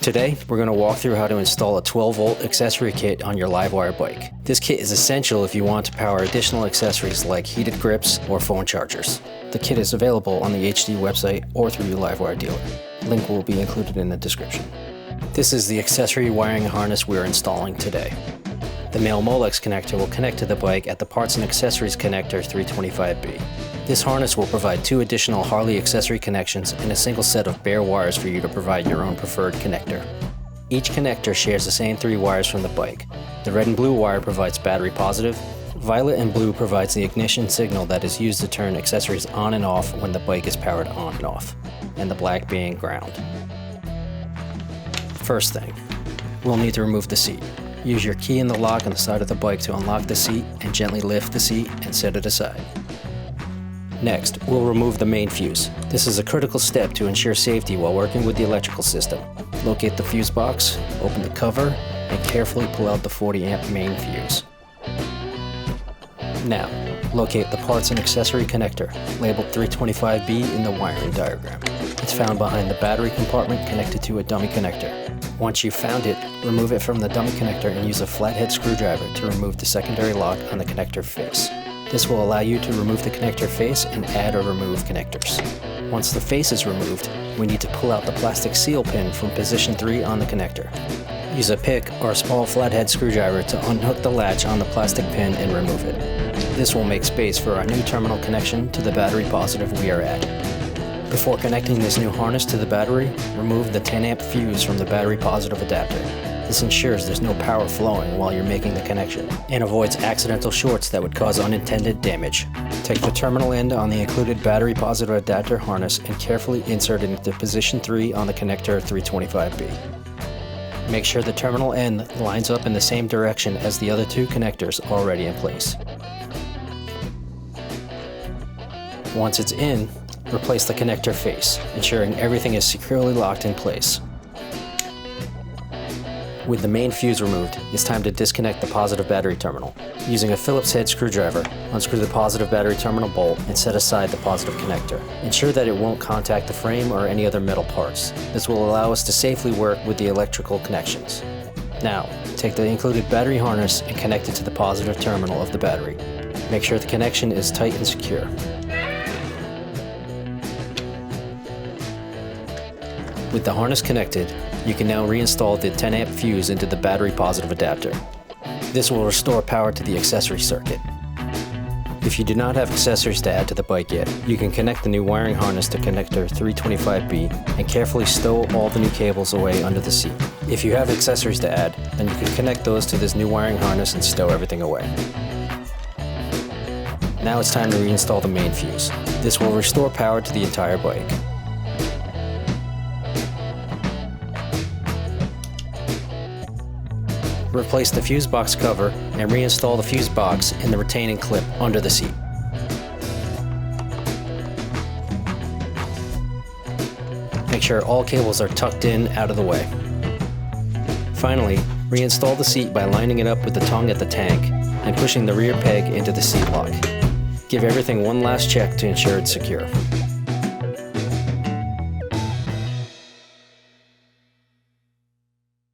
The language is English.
Today, we're going to walk through how to install a 12-volt accessory kit on your Livewire bike. This kit is essential if you want to power additional accessories like heated grips or phone chargers. The kit is available on the HD website or through your Livewire dealer. Link will be included in the description. This is the accessory wiring harness we're installing today. The male Molex connector will connect to the bike at the Parts and Accessories connector 325B. This harness will provide 2 additional Harley accessory connections and a single set of bare wires for you to provide your own preferred connector. Each connector shares the same 3 wires from the bike. The red and blue wire provides battery positive, violet and blue provides the ignition signal that is used to turn accessories on and off when the bike is powered on and off, and the black being ground. First thing, we'll need to remove the seat. Use your key in the lock on the side of the bike to unlock the seat and gently lift the seat and set it aside. Next, we'll remove the main fuse. This is a critical step to ensure safety while working with the electrical system. Locate the fuse box, open the cover, and carefully pull out the 40-amp main fuse. Now, locate the Parts and Accessory connector, labeled 325B in the wiring diagram. It's found behind the battery compartment connected to a dummy connector. Once you've found it, remove it from the dummy connector and use a flathead screwdriver to remove the secondary lock on the connector face. This will allow you to remove the connector face and add or remove connectors. Once the face is removed, we need to pull out the plastic seal pin from position 3 on the connector. Use a pick or a small flathead screwdriver to unhook the latch on the plastic pin and remove it. This will make space for our new terminal connection to the battery positive we are at. Before connecting this new harness to the battery, remove the 10-amp fuse from the battery positive adapter. This ensures there's no power flowing while you're making the connection, and avoids accidental shorts that would cause unintended damage. Take the terminal end on the included battery positive adapter harness and carefully insert it into position 3 on the connector 325B. Make sure the terminal end lines up in the same direction as the other 2 connectors already in place. Once it's in, replace the connector face, ensuring everything is securely locked in place. With the main fuse removed, it's time to disconnect the positive battery terminal. Using a Phillips head screwdriver, unscrew the positive battery terminal bolt and set aside the positive connector. Ensure that it won't contact the frame or any other metal parts. This will allow us to safely work with the electrical connections. Now, take the included battery harness and connect it to the positive terminal of the battery. Make sure the connection is tight and secure. With the harness connected, you can now reinstall the 10-amp fuse into the battery positive adapter. This will restore power to the accessory circuit. If you do not have accessories to add to the bike yet, you can connect the new wiring harness to connector 325B and carefully stow all the new cables away under the seat. If you have accessories to add, then you can connect those to this new wiring harness and stow everything away. Now it's time to reinstall the main fuse. This will restore power to the entire bike. Replace the fuse box cover and reinstall the fuse box in the retaining clip under the seat. Make sure all cables are tucked in out of the way. Finally, reinstall the seat by lining it up with the tongue at the tank and pushing the rear peg into the seat lock. Give everything one last check to ensure it's secure.